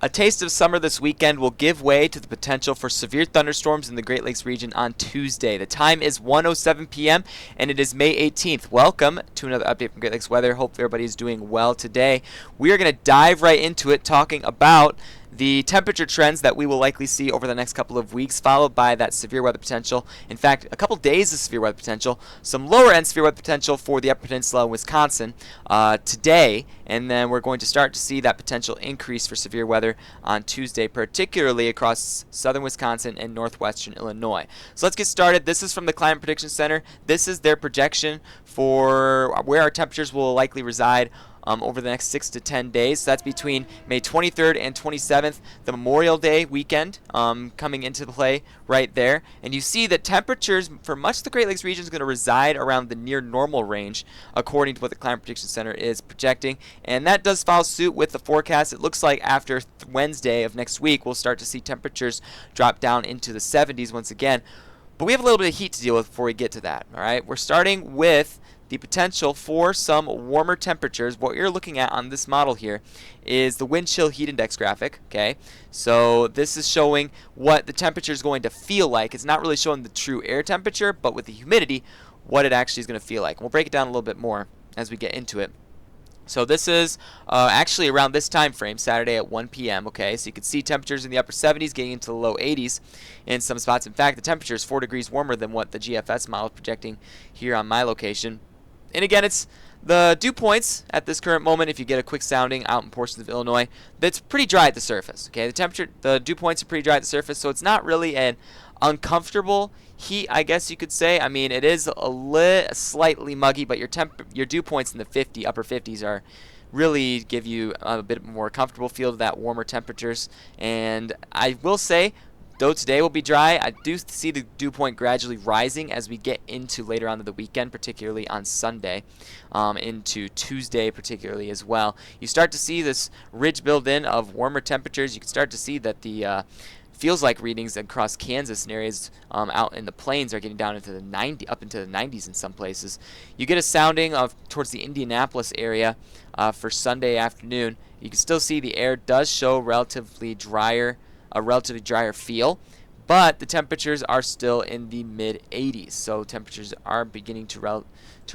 A taste of summer this weekend will give way to the potential for severe thunderstorms in the Great Lakes region on Tuesday. The time is 1:07 p.m. and it is May 18th. Welcome to another update from Great Lakes Weather. Hope everybody is doing well today. We are going to dive right into it, talking about the temperature trends that we will likely see over the next couple of weeks, followed by that severe weather potential. In fact, a couple days of severe weather potential, some lower end severe weather potential for the Upper Peninsula in Wisconsin today, and then we're going to start to see that potential increase for severe weather on Tuesday, particularly across southern Wisconsin and northwestern Illinois. So let's get started. This is from the Climate Prediction Center. This is their projection for where our temperatures will likely reside over the next 6 to 10 days. So that's between May 23rd and 27th, the Memorial Day weekend coming into play right there. And you see that temperatures for much of the Great Lakes region is going to reside around the near normal range, according to what the Climate Prediction Center is projecting. And that does follow suit with the forecast. It looks like after Wednesday of next week, we'll start to see temperatures drop down into the 70s once again. But we have a little bit of heat to deal with before we get to that. All right, we're starting with the potential for some warmer temperatures. What you're looking at on this model here is the wind chill heat index graphic. Okay, so this is showing what the temperature is going to feel like. It's not really showing the true air temperature, but with the humidity, what it actually is going to feel like. We'll break it down a little bit more as we get into it. So this is actually around this time frame, Saturday at 1 p.m. Okay, so you can see temperatures in the upper 70s getting into the low 80s in some spots. In fact, the temperature is 4 degrees warmer than what the GFS model is projecting here on my location. And again, it's the dew points at this current moment. If you get a quick sounding out in portions of Illinois, that's pretty dry at the surface. Okay, the dew points are pretty dry at the surface, so it's not really an uncomfortable heat, I guess you could say. I mean, it is slightly muggy, but your dew points in the upper 50s are really give you a bit more comfortable feel to that warmer temperatures. And I will say, though today will be dry, I do see the dew point gradually rising as we get into later on in the weekend, particularly on Sunday, into Tuesday particularly as well. You start to see this ridge build in of warmer temperatures. You can start to see that the feels like readings across Kansas and areas out in the plains are getting down into the up into the 90s in some places. You get a sounding of towards the Indianapolis area for Sunday afternoon. You can still see the air does show a relatively drier feel, but the temperatures are still in the mid 80s. So temperatures are beginning to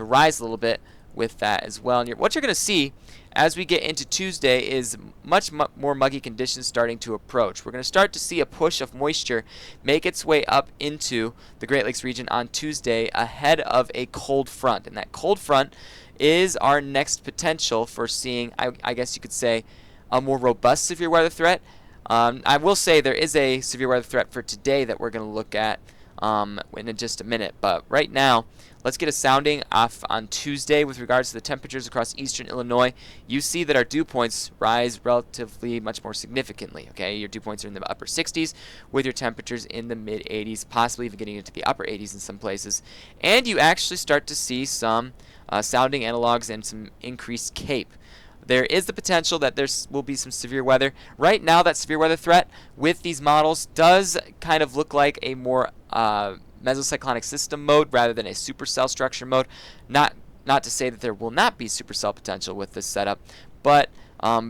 rise a little bit with that as well. And what you're going to see as we get into Tuesday is much more muggy conditions starting to approach. We're going to start to see a push of moisture make its way up into the Great Lakes region on Tuesday ahead of a cold front. And that cold front is our next potential for seeing, I guess you could say, a more robust severe weather threat. I will say there is a severe weather threat for today that we're going to look at in just a minute. But right now, let's get a sounding off on Tuesday with regards to the temperatures across eastern Illinois. You see that our dew points rise relatively much more significantly. Okay, your dew points are in the upper 60s with your temperatures in the mid 80s, possibly even getting into the upper 80s in some places. And you actually start to see some sounding analogs and some increased CAPE. There is the potential that there will be some severe weather. Right now, that severe weather threat with these models does kind of look like a more mesocyclonic system mode rather than a supercell structure mode. Not to say that there will not be supercell potential with this setup, but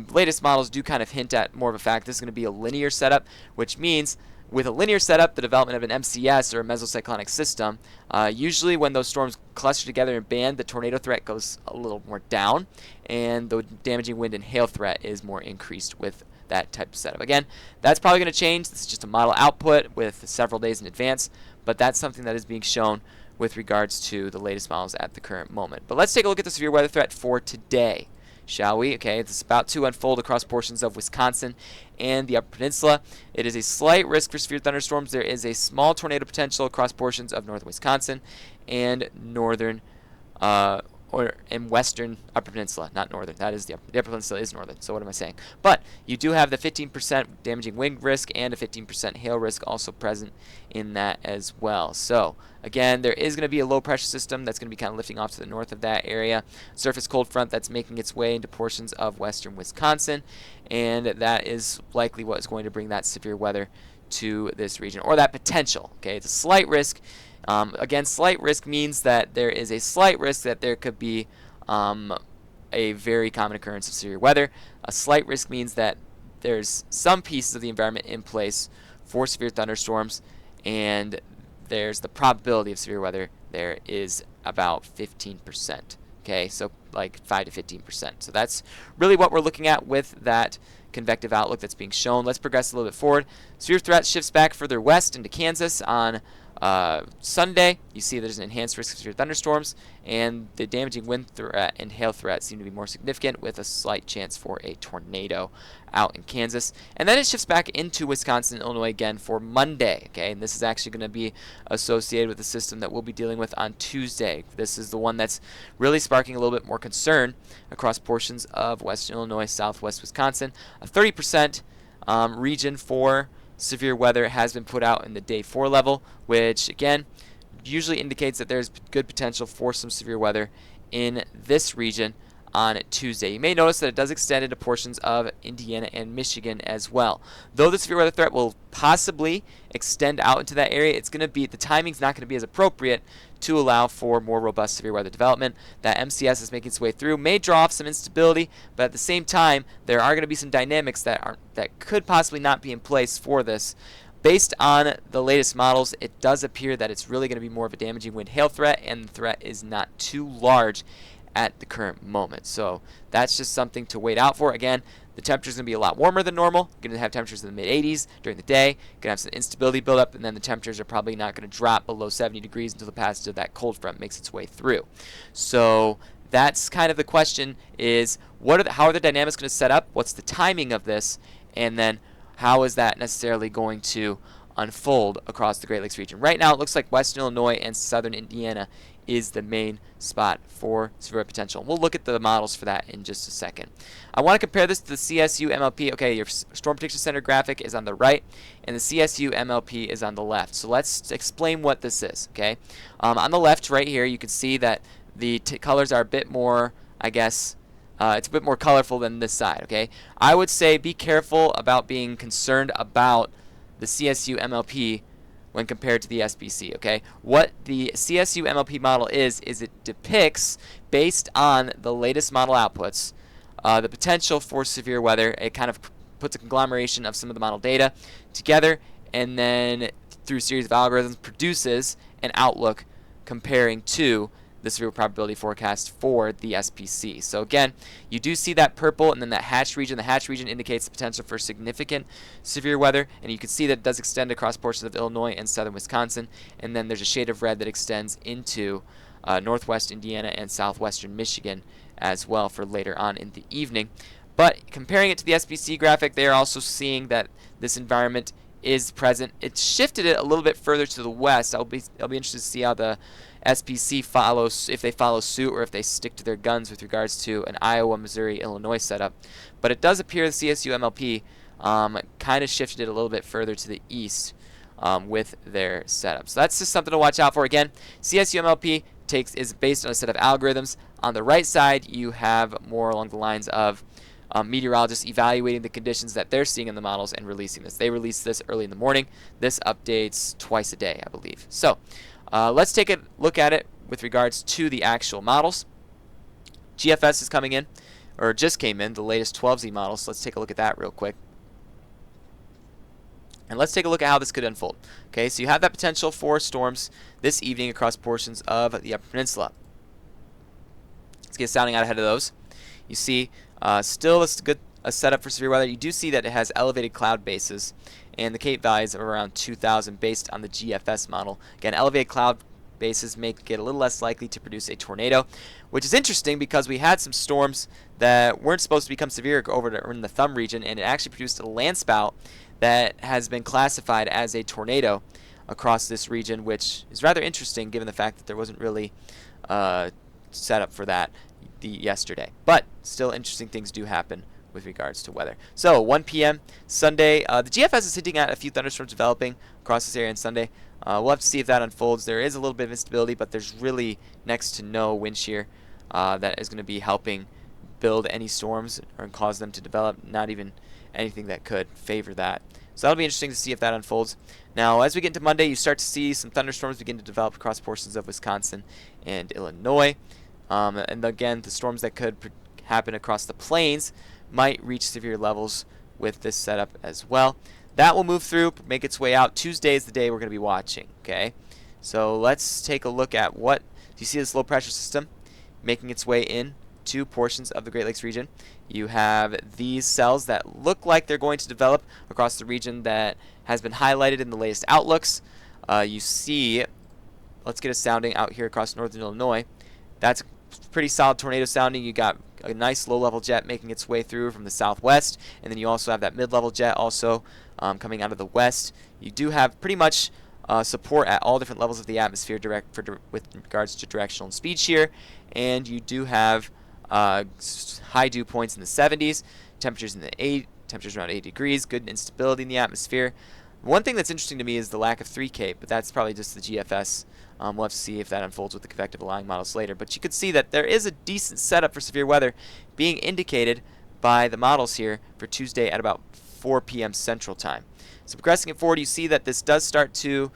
latest models do kind of hint at more of a fact this is going to be a linear setup, which means with a linear setup, the development of an MCS or a mesocyclonic system, usually when those storms cluster together and band, the tornado threat goes a little more down, and the damaging wind and hail threat is more increased with that type of setup. Again, that's probably going to change. This is just a model output with several days in advance, but that's something that is being shown with regards to the latest models at the current moment. But let's take a look at the severe weather threat for today, shall we? Okay, it's about to unfold across portions of Wisconsin and the Upper Peninsula. It is a slight risk for severe thunderstorms. There is a small tornado potential across portions of northern Wisconsin and northern or in western Upper Peninsula, not northern. That is the Upper Peninsula is northern. So what am I saying? But you do have the 15% damaging wind risk and a 15% hail risk also present in that as well. So again, there is going to be a low pressure system that's going to be kind of lifting off to the north of that area. Surface cold front that's making its way into portions of western Wisconsin, and that is likely what is going to bring that severe weather to this region, or that potential. Okay, it's a slight risk. Again, slight risk means that there is a slight risk that there could be a very common occurrence of severe weather. A slight risk means that there's some pieces of the environment in place for severe thunderstorms, and there's the probability of severe weather there is about 15%. Okay, so like 5 to 15%. So that's really what we're looking at with that convective outlook that's being shown. Let's progress a little bit forward. Severe threat shifts back further west into Kansas on Sunday. You see there's an enhanced risk of severe thunderstorms, and the damaging wind threat and hail threat seem to be more significant, with a slight chance for a tornado out in Kansas. And then it shifts back into Wisconsin and Illinois again for Monday. Okay, and this is actually going to be associated with the system that we'll be dealing with on Tuesday. This is the one that's really sparking a little bit more concern across portions of western Illinois, southwest Wisconsin. A 30% region for severe weather has been put out in the day 4 level, which again usually indicates that there's good potential for some severe weather in this region on Tuesday. You may notice that it does extend into portions of Indiana and Michigan as well. Though the severe weather threat will possibly extend out into that area, it's going to be, the timing's not going to be as appropriate to allow for more robust severe weather development. That MCS is making its way through, may draw off some instability, but at the same time, there are going to be some dynamics that could possibly not be in place for this. Based on the latest models, it does appear that it's really going to be more of a damaging wind hail threat, and the threat is not too large at the current moment. So that's just something to wait out for. Again, the temperature is going to be a lot warmer than normal. Going to have temperatures in the mid-80s during the day. Going to have some instability build up, and then the temperatures are probably not going to drop below 70 degrees until the passage of that cold front makes its way through. So that's kind of the question: is how are the dynamics going to set up? What's the timing of this? And then how is that necessarily going to unfold across the Great Lakes region? Right now, it looks like western Illinois and southern Indiana is the main spot for severe potential. We'll look at the models for that in just a second. I want to compare this to the CSU MLP. Okay, your Storm Prediction Center graphic is on the right, and the CSU MLP is on the left. So let's explain what this is. Okay, on the left right here, you can see that the colors are a bit more, I guess, it's a bit more colorful than this side. Okay, I would say be careful about being concerned about the CSU MLP when compared to the SBC. Okay, what the CSU MLP model is it depicts, based on the latest model outputs, the potential for severe weather. It kind of puts a conglomeration of some of the model data together, and then through a series of algorithms produces an outlook comparing to the severe probability forecast for the SPC. So again, you do see that purple and then that hatched region. The hatched region indicates the potential for significant severe weather, and you can see that it does extend across portions of Illinois and southern Wisconsin, and then there's a shade of red that extends into northwest Indiana and southwestern Michigan as well for later on in the evening. But comparing it to the SPC graphic, they are also seeing that this environment is present. It's shifted it a little bit further to the west. I'll be interested to see how the SPC follows, if they follow suit or if they stick to their guns with regards to an Iowa, Missouri, Illinois setup. But it does appear the CSU MLP kind of shifted it a little bit further to the east with their setup. So that's just something to watch out for. Again, CSU MLP is based on a set of algorithms. On the right side, you have more along the lines of meteorologists evaluating the conditions that they're seeing in the models and releasing this. They release this early in the morning. This updates twice a day, I believe. So let's take a look at it with regards to the actual models. GFS is coming in, or just came in, the latest 12Z models. So let's take a look at that real quick. And let's take a look at how this could unfold. Okay, so you have that potential for storms this evening across portions of the Upper Peninsula. Let's get sounding out ahead of those. You see, still it's a setup for severe weather. You do see that it has elevated cloud bases, and the Cape values of around 2,000 based on the GFS model. Again, elevated cloud bases make it a little less likely to produce a tornado, which is interesting because we had some storms that weren't supposed to become severe over in the Thumb region, and it actually produced a land spout that has been classified as a tornado across this region, which is rather interesting given the fact that there wasn't really set up for that yesterday. But still, interesting things do happen with regards to weather. So 1 p.m. Sunday, the GFS is hinting at a few thunderstorms developing across this area on Sunday. We'll have to see if that unfolds. There is a little bit of instability, but there's really next to no wind shear that is going to be helping build any storms or cause them to develop. Not even anything that could favor that. So that'll be interesting to see if that unfolds. Now, as we get into Monday, you start to see some thunderstorms begin to develop across portions of Wisconsin and Illinois. And again, the storms that could happen across the plains might reach severe levels with this setup as well. That will move through, make its way out. Tuesday is the day we're going to be watching. Okay, so let's take a look at what. Do you see this low pressure system making its way in to portions of the Great Lakes region? You have these cells that look like they're going to develop across the region that has been highlighted in the latest outlooks. You see, let's get a sounding out here across northern Illinois. That's pretty solid tornado sounding. You got a nice low-level jet making its way through from the southwest, and then you also have that mid-level jet also coming out of the west. You do have pretty much support at all different levels of the atmosphere with regards to directional and speed shear, and you do have high dew points in the 70s, temperatures around 80 degrees, good instability in the atmosphere. One thing that's interesting to me is the lack of 3K, but that's probably just the GFS. We'll have to see if that unfolds with the convective lying models later. But you could see that there is a decent setup for severe weather being indicated by the models here for Tuesday at about 4 p.m. Central Time. So progressing it forward, you see that this does start to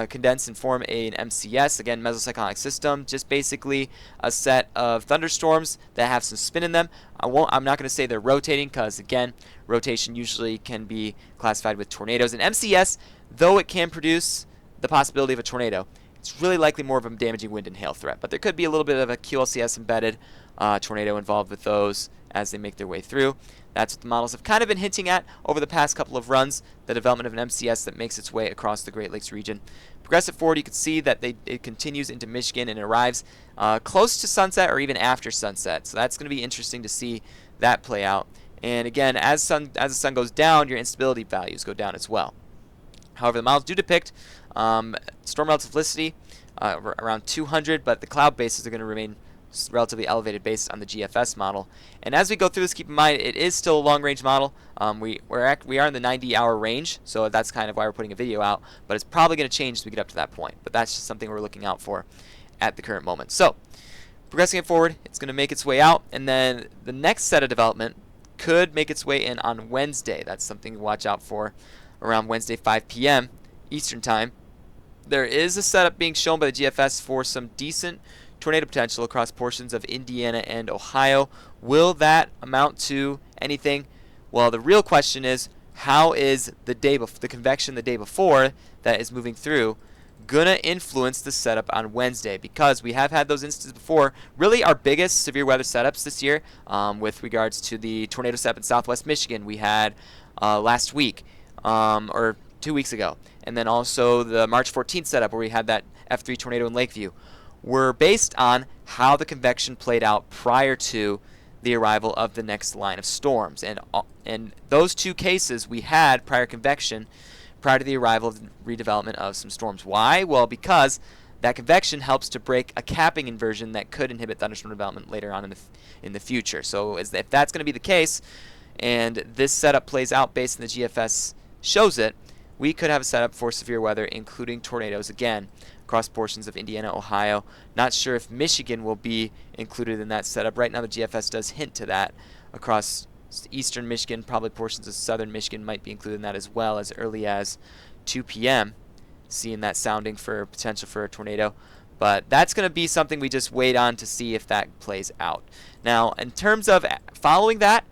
condense and form an MCS, again, mesocyclonic system, just basically a set of thunderstorms that have some spin in them. I'm not going to say they're rotating because, again, rotation usually can be classified with tornadoes. And MCS, though it can produce the possibility of a tornado, it's really likely more of a damaging wind and hail threat. But there could be a little bit of a QLCS embedded tornado involved with those as they make their way through. That's what the models have kind of been hinting at over the past couple of runs, the development of an MCS that makes its way across the Great Lakes region. Progressive forward, you can see that it continues into Michigan and arrives close to sunset or even after sunset. So that's going to be interesting to see that play out. And again, as the sun goes down, your instability values go down as well. However, the models do depict storm relativity around 200, but the cloud bases are going to remain relatively elevated based on the GFS model. And as we go through this, keep in mind it is still a long-range model. We are in the 90-hour range, so that's kind of why we're putting a video out. But it's probably going to change as we get up to that point. But that's just something we're looking out for at the current moment. So progressing it forward, it's going to make its way out, and then the next set of development could make its way in on Wednesday. That's something to watch out for around Wednesday 5 p.m. Eastern Time. There is a setup being shown by the GFS for some decent tornado potential across portions of Indiana and Ohio. Will that amount to anything? Well, the real question is, how is the convection the day before that is moving through gonna influence the setup on Wednesday? Because we have had those instances before. Really, our biggest severe weather setups this year, with regards to the tornado setup in Southwest Michigan, we had last week or 2 weeks ago, and then also the March 14th setup where we had that F3 tornado in Lakeview, were based on how the convection played out prior to the arrival of the next line of storms. And in those two cases, we had prior convection prior to the arrival of the redevelopment of some storms. Why? Well, because that convection helps to break a capping inversion that could inhibit thunderstorm development later on in the future. So if that's going to be the case, and this setup plays out based on the GFS shows it, we could have a setup for severe weather, including tornadoes, again, across portions of Indiana, Ohio. Not sure if Michigan will be included in that setup. Right now, the GFS does hint to that. Across eastern Michigan, probably portions of southern Michigan might be included in that as well, as early as 2 p.m., seeing that sounding for potential for a tornado. But that's going to be something we just wait on to see if that plays out. Now, in terms of following that,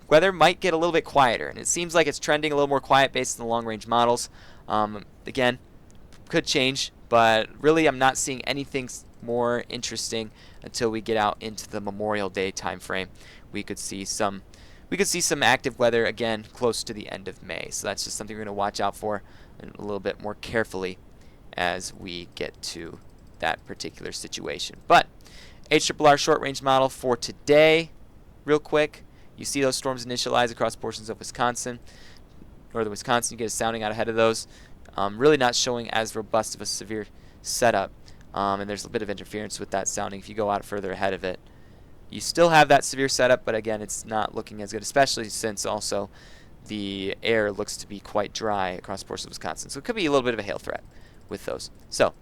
weather might get a little bit quieter, and it seems like it's trending a little more quiet based on the long-range models. Again, could change, but really I'm not seeing anything more interesting until we get out into the Memorial Day time frame. We could see some active weather again close to the end of May. So that's just something we're going to watch out for a little bit more carefully as we get to that particular situation. But HRRR short-range model for today, real quick. You see those storms initialize across portions of Wisconsin, northern Wisconsin. You get a sounding out ahead of those. Really not showing as robust of a severe setup, and there's a bit of interference with that sounding if you go out further ahead of it. You still have that severe setup, but again, it's not looking as good, especially since also the air looks to be quite dry across portions of Wisconsin. So it could be a little bit of a hail threat with those. So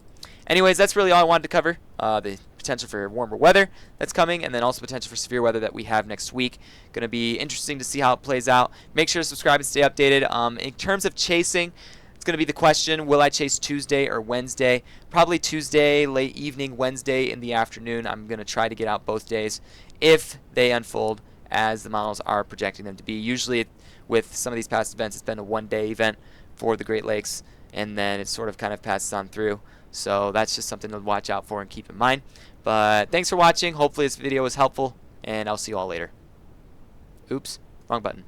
anyways, that's really all I wanted to cover. The potential for warmer weather that's coming, and then also potential for severe weather that we have next week. Going to be interesting to see how it plays out. Make sure to subscribe and stay updated. In terms of chasing, it's going to be the question, will I chase Tuesday or Wednesday? Probably Tuesday, late evening, Wednesday in the afternoon. I'm going to try to get out both days if they unfold as the models are projecting them to be. Usually with some of these past events, it's been a one-day event for the Great Lakes, and then it sort of kind of passes on through. So that's just something to watch out for and keep in mind. But thanks for watching. Hopefully this video was helpful, and I'll see you all later. Oops, wrong button.